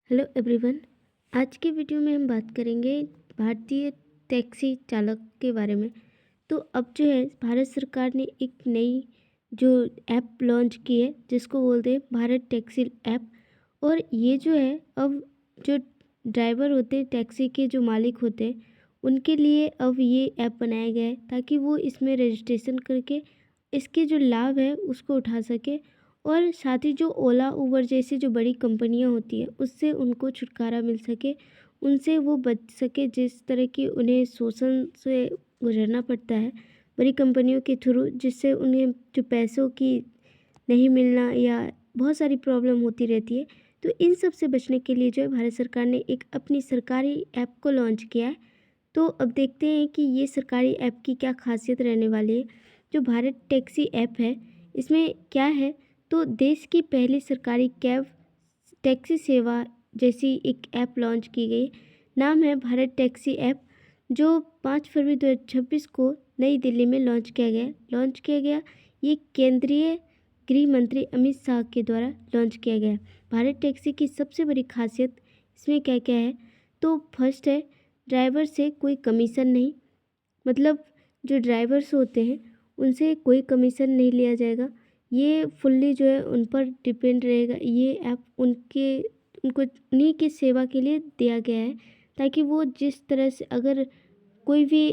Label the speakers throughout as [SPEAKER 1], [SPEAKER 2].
[SPEAKER 1] Hello everyone. आज के video में हम बात करेंगे भारतीय टैक्सी चालक के बारे में। तो अब जो है भारत सरकार ने एक नई जो ऐप लॉन्च की है जिसको बोलते हैं भारत टैक्सी ऐप। और ये जो है अब जो ड्राइवर होते हैं, टैक्सी के जो मालिक होते हैं, उनके लिए अब ये ऐप बनाया गया है ताकि वो इसमें रजिस्ट्रेशन करके इसके जो लाभ है उसको उठा सके। और साथ ही जो ओला उबर जैसी जो बड़ी कंपनियां होती हैं उससे उनको छुटकारा मिल सके, उनसे वो बच सके जिस तरह की उन्हें शोषण से गुजरना पड़ता है बड़ी कंपनियों के थ्रू, जिससे उन्हें जो पैसों की नहीं मिलना या बहुत सारी प्रॉब्लम होती रहती है। तो इन सब से बचने के लिए जो है भारत सरकार ने एक अपनी सरकारी ऐप को लॉन्च किया है। तो अब देखते हैं कि ये सरकारी ऐप की क्या खासियत रहने वाली है। जो भारत टैक्सी ऐप है इसमें क्या है, तो देश की पहली सरकारी कैब टैक्सी सेवा जैसी एक ऐप लॉन्च की गई। नाम है भारत टैक्सी ऐप, जो 5 फरवरी 2026 को नई दिल्ली में लॉन्च किया गया। ये केंद्रीय गृह मंत्री अमित शाह के द्वारा लॉन्च किया गया है। भारत टैक्सी की सबसे बड़ी खासियत इसमें क्या क्या है, तो फर्स्ट है ड्राइवर से कोई कमीशन नहीं। मतलब जो ड्राइवर्स होते हैं उनसे कोई कमीशन नहीं लिया जाएगा। ये फुल्ली जो है उन पर डिपेंड रहेगा। ये ऐप उनको उन्हीं की सेवा के लिए दिया गया है ताकि वो जिस तरह से अगर कोई भी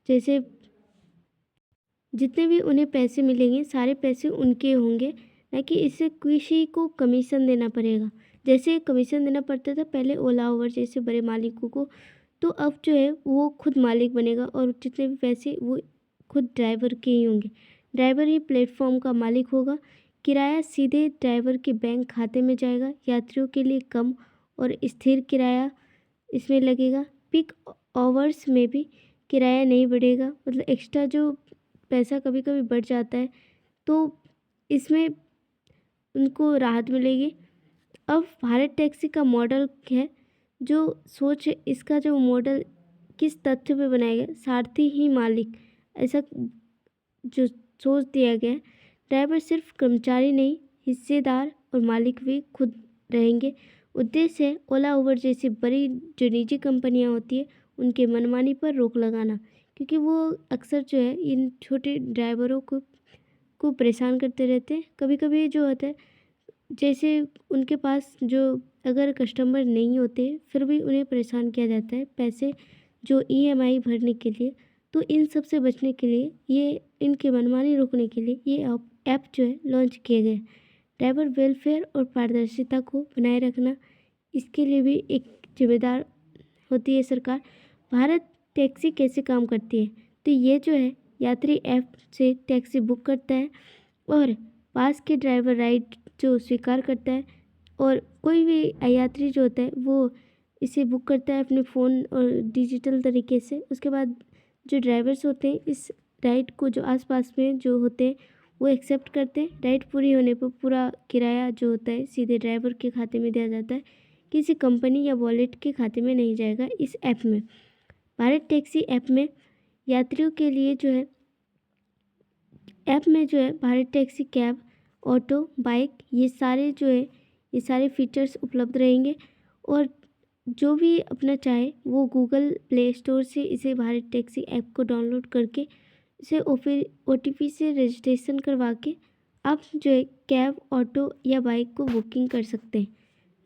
[SPEAKER 1] जैसे जितने भी उन्हें पैसे मिलेंगे सारे पैसे उनके होंगे, ना कि इससे किसी को कमीशन देना पड़ेगा। जैसे कमीशन देना पड़ता था पहले ओला उबर जैसे बड़े मालिकों को, तो अब जो है वो खुद मालिक बनेगा और जितने भी पैसे वो खुद ड्राइवर के ही होंगे। ड्राइवर ही प्लेटफॉर्म का मालिक होगा। किराया सीधे ड्राइवर के बैंक खाते में जाएगा। यात्रियों के लिए कम और स्थिर किराया इसमें लगेगा। पीक आवर्स में भी किराया नहीं बढ़ेगा, मतलब एक्स्ट्रा जो पैसा कभी कभी बढ़ जाता है तो इसमें उनको राहत मिलेगी। अब भारत टैक्सी का मॉडल है, जो सोच है इसका जो मॉडल किस तथ्य पे बनाया गया, सारथी ही मालिक, ऐसा जो सोच दिया गया है। ड्राइवर सिर्फ कर्मचारी नहीं, हिस्सेदार और मालिक भी खुद रहेंगे। उद्देश्य है ओला उबर जैसी बड़ी जो निजी कंपनियां होती है उनके मनमानी पर रोक लगाना, क्योंकि वो अक्सर जो है इन छोटे ड्राइवरों को परेशान करते रहते हैं। कभी कभी जो होता है जैसे उनके पास जो अगर कस्टमर नहीं होते फिर भी उन्हें परेशान किया जाता है पैसे जो ईएमआई भरने के लिए। तो इन सब से बचने के लिए ये इनके मनमानी रोकने के लिए ये ऐप जो है लॉन्च किए गए। ड्राइवर वेलफेयर और पारदर्शिता को बनाए रखना, इसके लिए भी एक जिम्मेदार होती है सरकार। भारत टैक्सी कैसे काम करती है, तो ये जो है यात्री ऐप से टैक्सी बुक करता है और पास के ड्राइवर राइड जो स्वीकार करता है, और कोई भी यात्री जो होता है वो इसे बुक करता है अपने फ़ोन और डिजिटल तरीके से। उसके बाद जो ड्राइवर्स होते हैं इस राइड को जो आसपास में जो होते हैं वो एक्सेप्ट करते हैं। राइड पूरी होने पर पूरा किराया जो होता है सीधे ड्राइवर के खाते में दिया जाता है, किसी कंपनी या वॉलेट के खाते में नहीं जाएगा। इस ऐप में भारत टैक्सी ऐप में यात्रियों के लिए जो है Bharat taxi cab, auto, bike, ये सारे फीचर्स उपलब्ध रहेंगे। और जो भी अपना चाहे वो गूगल प्ले स्टोर से इसे भारत टैक्सी ऐप को डाउनलोड करके इसे OTP से रजिस्ट्रेशन करवा के आप जो है कैब, ऑटो या बाइक को बुकिंग कर सकते हैं।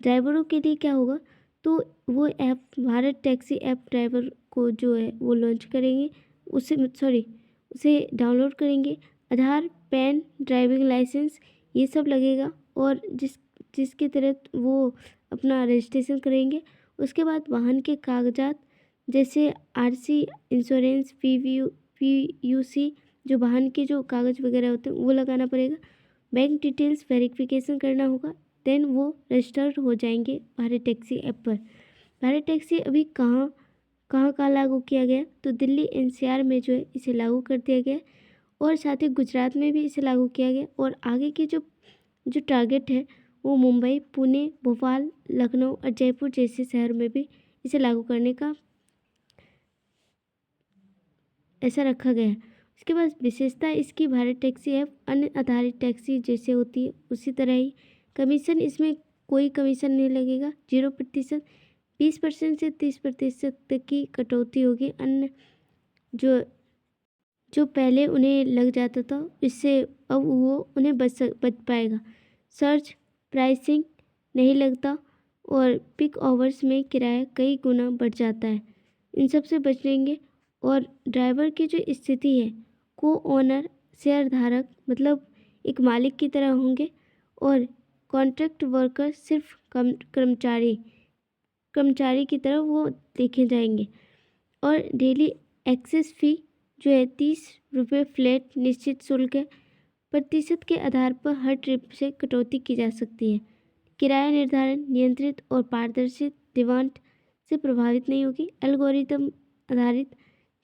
[SPEAKER 1] ड्राइवरों के लिए क्या होगा, तो वो app Bharat taxi app driver को जो है वो लॉन्च करेंगे, उसे डाउनलोड करेंगे। आधार, पैन, ड्राइविंग लाइसेंस ये सब लगेगा और जिसके तहत वो अपना रजिस्ट्रेशन करेंगे। उसके बाद वाहन के कागजात जैसे RC, इंश्योरेंस, PUC, जो वाहन के जो कागज़ वगैरह होते हैं वो लगाना पड़ेगा। बैंक डिटेल्स वेरिफिकेशन करना होगा, देन वो रजिस्टर्ड हो जाएंगे भारत टैक्सी ऐप पर। भारत टैक्सी अभी कहाँ लागू किया गया, तो दिल्ली NCR में जो है इसे लागू कर दिया गया और साथ ही गुजरात में भी इसे लागू किया गया। और आगे की जो टारगेट है वो मुंबई, पुणे, भोपाल, लखनऊ और जयपुर जैसे शहर में भी इसे लागू करने का ऐसा रखा गया है। उसके बाद विशेषता इसकी, भारत टैक्सी ऐप अन्य आधारित टैक्सी जैसे होती है उसी तरह ही कमीशन इसमें कोई कमीशन नहीं लगेगा, 0%। 20% से 30% तक की कटौती होगी। अन्य जो जो पहले उन्हें लग जाता था, इससे अब वो उन्हें बच पाएगा। सर्च प्राइसिंग नहीं लगता और पीक आवर्स में किराया कई गुना बढ़ जाता है। इन सब से बचेंगे। और ड्राइवर की जो स्थिति है, को ओनर शेयर धारक मतलब एक मालिक की तरह होंगे और कॉन्ट्रैक्ट वर्कर सिर्फ कर्मचारी की तरह वो देखे जाएंगे। और डेली एक्सेस फ़ी जो है 30 रुपये फ्लैट निश्चित शुल्क है। प्रतिशत के आधार पर हर ट्रिप से कटौती की जा सकती है। किराया निर्धारण नियंत्रित और पारदर्शी डिमांड से प्रभावित नहीं होगी। एल्गोरिदम आधारित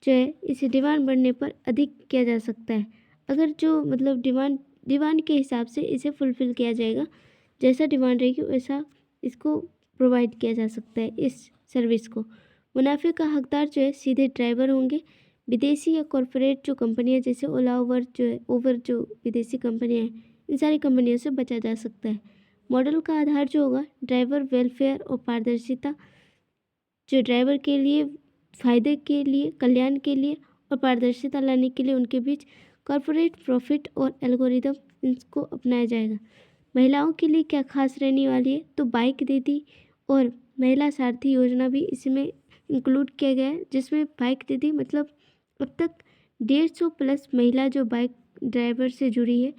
[SPEAKER 1] जो है इसे डिमांड बढ़ने पर अधिक किया जा सकता है। अगर जो मतलब डिमांड के हिसाब से इसे फुलफ़िल किया जाएगा, जैसा डिमांड रहेगी वैसा इसको प्रोवाइड किया जा सकता है इस सर्विस को। मुनाफे का हकदार जो है सीधे ड्राइवर होंगे। विदेशी या कॉरपोरेट जो कंपनियां जैसे ओला ओवर जो विदेशी कंपनियां हैं, इन सारी कंपनियों से बचा जा सकता है। मॉडल का आधार जो होगा ड्राइवर वेलफेयर और पारदर्शिता, जो ड्राइवर के लिए फ़ायदे के लिए, कल्याण के लिए और पारदर्शिता लाने के लिए उनके बीच कॉरपोरेट प्रॉफिट और एल्गोरिदम इनको अपनाया जाएगा। महिलाओं के लिए क्या खास रहने वाली है, तो बाइक दीदी और महिला सारथी योजना भी इसमें इंक्लूड किया गया है, जिसमें बाइक दीदी मतलब अब तक 150 प्लस महिला जो बाइक ड्राइवर से जुड़ी है।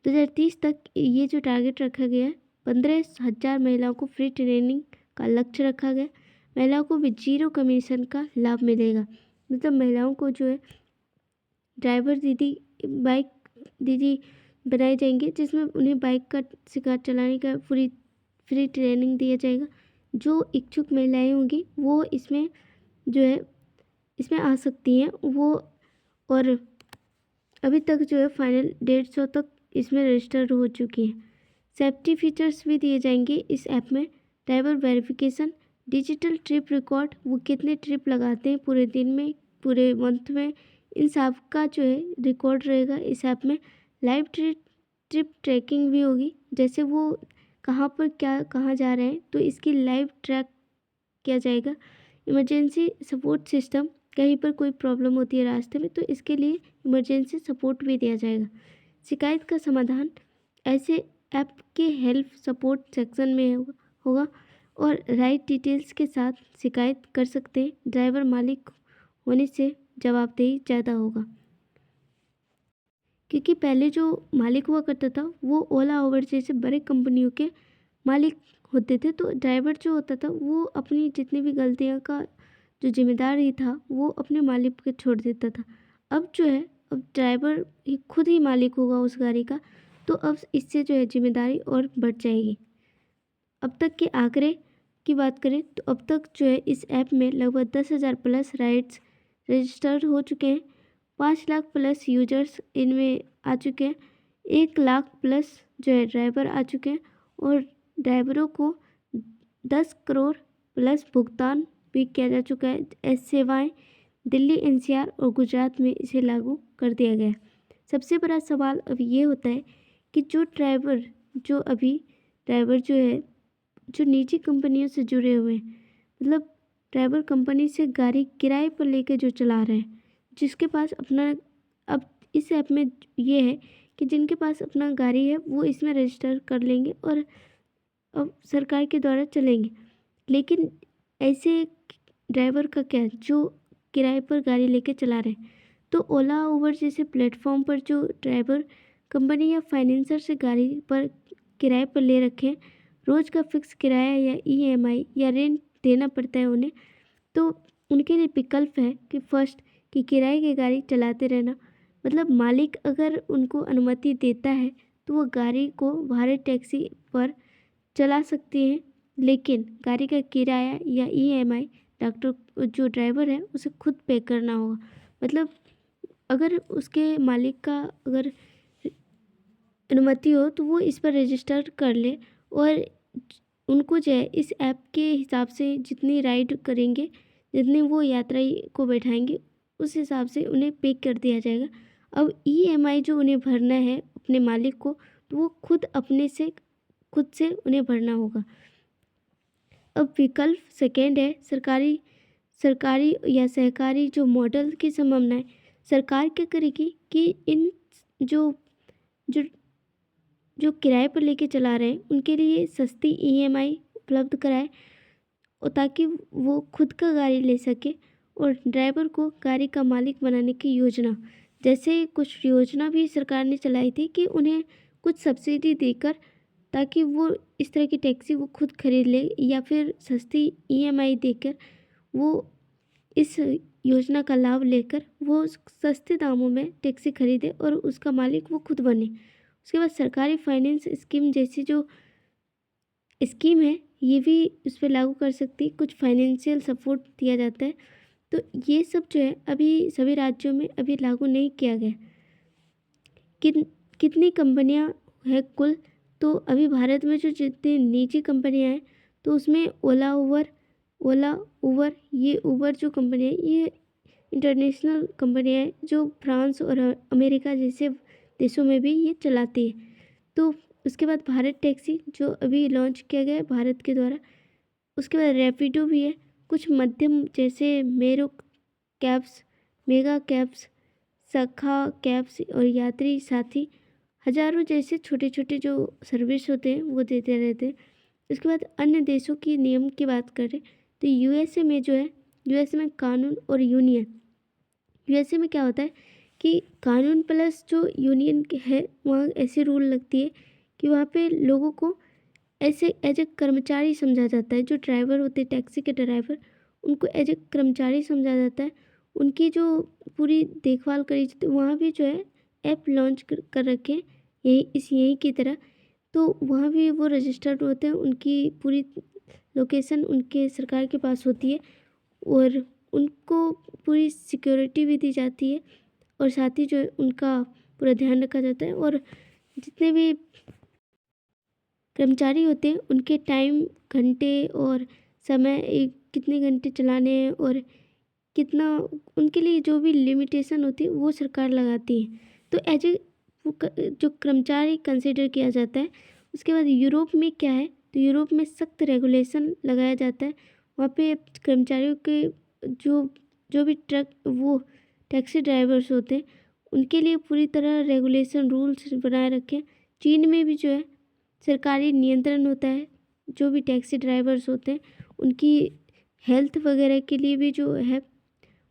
[SPEAKER 1] 2030 तक ये जो टारगेट रखा गया है, 15,000 महिलाओं को फ्री ट्रेनिंग का लक्ष्य रखा गया। महिलाओं को भी 0 कमीशन का लाभ मिलेगा। मतलब महिलाओं को जो है ड्राइवर दीदी, बाइक दीदी बनाए जाएंगे, जिसमें उन्हें बाइक का सिखा चलाने का फ्री ट्रेनिंग दिया जाएगा। जो इच्छुक महिलाएं होंगी वो इसमें जो है इसमें आ सकती हैं वो। और अभी तक जो है फाइनल 150 तक इसमें रजिस्टर हो चुकी हैं। सेफ्टी फीचर्स भी दिए जाएंगे इस ऐप में। Driver verification, digital trip record, वो कितने ट्रिप लगाते हैं पूरे दिन में, पूरे मंथ में, इन सब का जो है रिकॉर्ड रहेगा इस ऐप में। लाइव ट्रिप ट्रैकिंग भी होगी, जैसे वो कहाँ पर कहाँ जा रहे हैं तो इसकी लाइव ट्रैक किया जाएगा। इमरजेंसी सपोर्ट सिस्टम, कहीं पर कोई प्रॉब्लम होती है रास्ते में तो इसके लिए इमरजेंसी सपोर्ट भी दिया जाएगा। शिकायत का समाधान ऐसे ऐप के हेल्प सपोर्ट सेक्शन में होगा और राइट डिटेल्स के साथ शिकायत कर सकते हैं। ड्राइवर मालिक होने से जवाबदेही ज़्यादा होगा, क्योंकि पहले जो मालिक हुआ करता था वो ओला उबर जैसे बड़े कंपनियों के मालिक होते थे। तो ड्राइवर जो होता था वो अपनी जितनी भी गलतियां का जो जिम्मेदार ही था वो अपने मालिक पे छोड़ देता था। अब जो है अब ड्राइवर ही खुद ही मालिक होगा उस गाड़ी का, तो अब इससे जो है जिम्मेदारी और बढ़ जाएगी। अब तक के आंकड़े की बात करें तो अब तक जो है इस ऐप में लगभग 10,000 प्लस राइड्स रजिस्टर्ड हो चुके हैं। 5 लाख प्लस यूजर्स इनमें आ चुके हैं। 1 लाख प्लस जो है ड्राइवर आ चुके हैं और ड्राइवरों को 10 करोड़ प्लस भुगतान भी किया जा चुका है। ऐसी सेवाएं दिल्ली, एनसीआर और गुजरात में इसे लागू कर दिया गया है। सबसे बड़ा सवाल अब ये होता है कि जो ड्राइवर जो है जो निजी कंपनियों से जुड़े हुए हैं, मतलब ड्राइवर कंपनी से गाड़ी किराए पर लेकर जो चला रहे हैं, जिसके पास अपना, अब इस ऐप में ये है कि जिनके पास अपना गाड़ी है वो इसमें रजिस्टर कर लेंगे और अब सरकार के द्वारा चलेंगे। लेकिन ऐसे ड्राइवर का क्या, जो किराए पर गाड़ी लेके चला रहे हैं, तो ओला उबर जैसे प्लेटफॉर्म पर जो ड्राइवर कंपनी या फाइनेंसर से गाड़ी पर किराए पर ले रखे हैं, रोज़ का फिक्स किराया या ईएमआई या रेंट देना पड़ता है उन्हें, तो उनके लिए विकल्प है कि फर्स्ट कि किराए की गाड़ी चलाते रहना, मतलब मालिक अगर उनको अनुमति देता है तो वो गाड़ी को भाड़े टैक्सी पर चला सकते हैं, लेकिन गाड़ी का किराया या ईएमआई डॉक्टर जो ड्राइवर है उसे खुद पे करना होगा। मतलब अगर उसके मालिक का अगर अनुमति हो तो वो इस पर रजिस्टर कर ले और उनको जो है इस ऐप के हिसाब से जितनी राइड करेंगे, जितनी वो यात्री को बैठाएंगे, उस हिसाब से उन्हें पे कर दिया जाएगा। अब ईएमआई जो उन्हें भरना है अपने मालिक को, तो वो खुद अपने से खुद से उन्हें भरना होगा। अब विकल्प सेकेंड है सरकारी या सहकारी जो मॉडल की संभावनाएं। सरकार क्या करेगी कि इन जो जो जो किराए पर लेके चला रहे हैं उनके लिए सस्ती ईएमआई उपलब्ध कराए, और ताकि वो खुद का गाड़ी ले सके, और ड्राइवर को गाड़ी का मालिक बनाने की योजना। जैसे कुछ योजना भी सरकार ने चलाई थी कि उन्हें कुछ सब्सिडी देकर, ताकि वो इस तरह की टैक्सी वो खुद खरीद ले, या फिर सस्ती ईएमआई देकर वो इस योजना का लाभ लेकर वो सस्ते दामों में टैक्सी खरीदे और उसका मालिक वो खुद बने। उसके बाद सरकारी फाइनेंस स्कीम जैसी जो स्कीम है ये भी उस पर लागू कर सकती है, कुछ फाइनेंशियल सपोर्ट दिया जाता है। तो ये सब जो है अभी सभी राज्यों में अभी लागू नहीं किया गया। कितनी कंपनियां हैं कुल, तो अभी भारत में जो जितनी निजी कंपनियां हैं तो उसमें ओला उबर ये उबर जो कंपनी है ये इंटरनेशनल कंपनियां हैं जो फ्रांस और अमेरिका जैसे देशों में भी ये चलाती है। तो उसके बाद भारत टैक्सी जो अभी लॉन्च किया गया है भारत के द्वारा। उसके बाद रैपिडो भी है। कुछ मध्यम जैसे कैब्स, मेगा कैब्स, सखा कैब्स और यात्री साथी हजारों जैसे छोटे छोटे जो सर्विस होते हैं वो देते रहते हैं। उसके बाद अन्य देशों की नियम की बात करें तो यूएसए में जो है, यूएसए में कानून और यूनियन। यूएसए में क्या होता है कि कानून प्लस जो यूनियन है वहाँ ऐसी रूल लगती है कि वहाँ पे लोगों को ऐसे एज ए कर्मचारी समझा जाता है। जो ड्राइवर होते हैं टैक्सी के ड्राइवर, उनको एज ए कर्मचारी समझा जाता है। उनकी जो पूरी देखभाल करी जाती है। वहाँ भी जो है ऐप लॉन्च कर रखे हैं यहीं की तरह। तो वहाँ भी वो रजिस्टर्ड होते हैं, उनकी पूरी लोकेशन उनके सरकार के पास होती है, और उनको पूरी सिक्योरिटी भी दी जाती है, और साथ ही जो है उनका पूरा ध्यान रखा जाता है। और जितने भी कर्मचारी होते हैं उनके टाइम, घंटे और समय, कितने घंटे चलाने हैं और कितना उनके लिए जो भी लिमिटेशन होती है वो सरकार लगाती है। तो एज ए जो कर्मचारी कंसिडर किया जाता है। उसके बाद यूरोप में क्या है, तो यूरोप में सख्त रेगुलेशन लगाया जाता है। वहाँ पे कर्मचारियों के जो भी टैक्सी ड्राइवर्स होते हैं उनके लिए पूरी तरह रेगुलेशन रूल्स बनाए रखे। चीन में भी जो है सरकारी नियंत्रण होता है। जो भी टैक्सी ड्राइवर्स होते हैं उनकी हेल्थ वगैरह के लिए भी जो है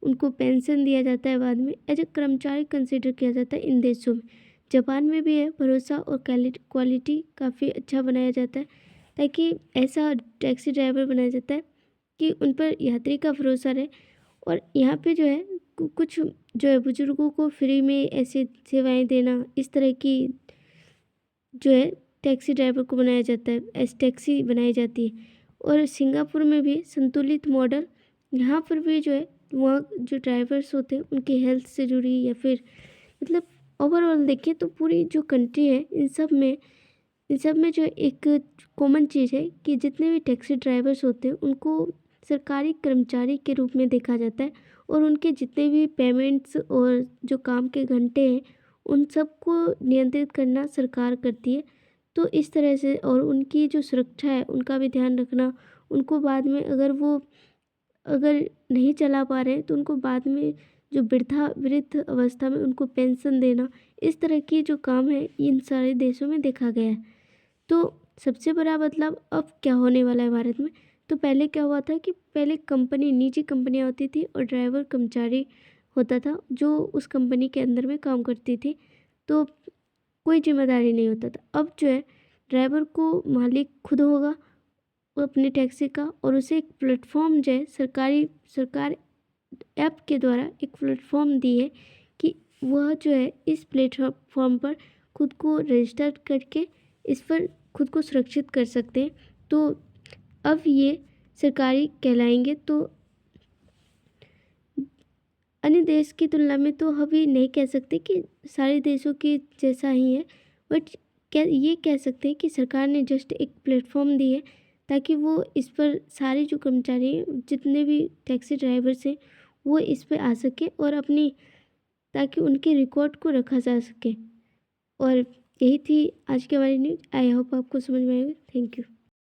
[SPEAKER 1] उनको पेंशन दिया जाता है बाद में, एज ए कर्मचारी कंसिडर किया जाता है इन देशों में। जापान में भी है, भरोसा और क्वालिटी काफ़ी अच्छा बनाया जाता है, ताकि ऐसा टैक्सी ड्राइवर बनाया जाता है कि उन पर यात्री का भरोसा रहे। और यहाँ पे जो है कुछ जो है बुजुर्गों को फ्री में ऐसे सेवाएं देना, इस तरह की जो है टैक्सी ड्राइवर को बनाया जाता है, एस टैक्सी बनाई जाती है। और सिंगापुर में भी संतुलित मॉडल, यहाँ पर भी जो है वहाँ जो ड्राइवर्स होते हैं उनकी हेल्थ से जुड़ी, या फिर मतलब ओवरऑल देखें तो पूरी जो कंट्री है इन सब में जो एक कॉमन चीज़ है कि जितने भी टैक्सी ड्राइवर्स होते हैं उनको सरकारी कर्मचारी के रूप में देखा जाता है, और उनके जितने भी पेमेंट्स और जो काम के घंटे हैं उन सबको नियंत्रित करना सरकार करती है। तो इस तरह से, और उनकी जो सुरक्षा है उनका भी ध्यान रखना, उनको बाद में अगर नहीं चला पा रहे हैं तो उनको बाद में जो वृद्ध अवस्था में उनको पेंशन देना, इस तरह की जो काम है इन सारे देशों में देखा गया है। तो सबसे बड़ा बदलाव अब क्या होने वाला है भारत में, तो पहले क्या हुआ था कि पहले निजी कंपनियां होती थी और ड्राइवर कर्मचारी होता था जो उस कंपनी के अंदर में काम करती थी, तो कोई जिम्मेदारी नहीं होता था। अब जो है ड्राइवर को मालिक खुद होगा वो अपने टैक्सी का, और उसे एक प्लेटफॉर्म जो है सरकार ऐप के द्वारा एक प्लेटफॉर्म दी है कि वह जो है इस प्लेटफॉर्म पर खुद को रजिस्टर करके इस पर खुद को सुरक्षित कर सकते हैं। तो अब ये सरकारी कहलाएंगे। तो अन्य देश की तुलना में तो अभी नहीं कह सकते कि सारे देशों के जैसा ही है, बट ये कह सकते हैं कि सरकार ने जस्ट एक प्लेटफॉर्म दी है ताकि वो इस पर सारे जो कर्मचारी हैं जितने भी टैक्सी ड्राइवर्स हैं वो इस पे आ सके, और ताकि उनके रिकॉर्ड को रखा जा सके। और यही थी आज की हमारी न्यूज़। आई होप आपको समझ में आएगी। Thank you.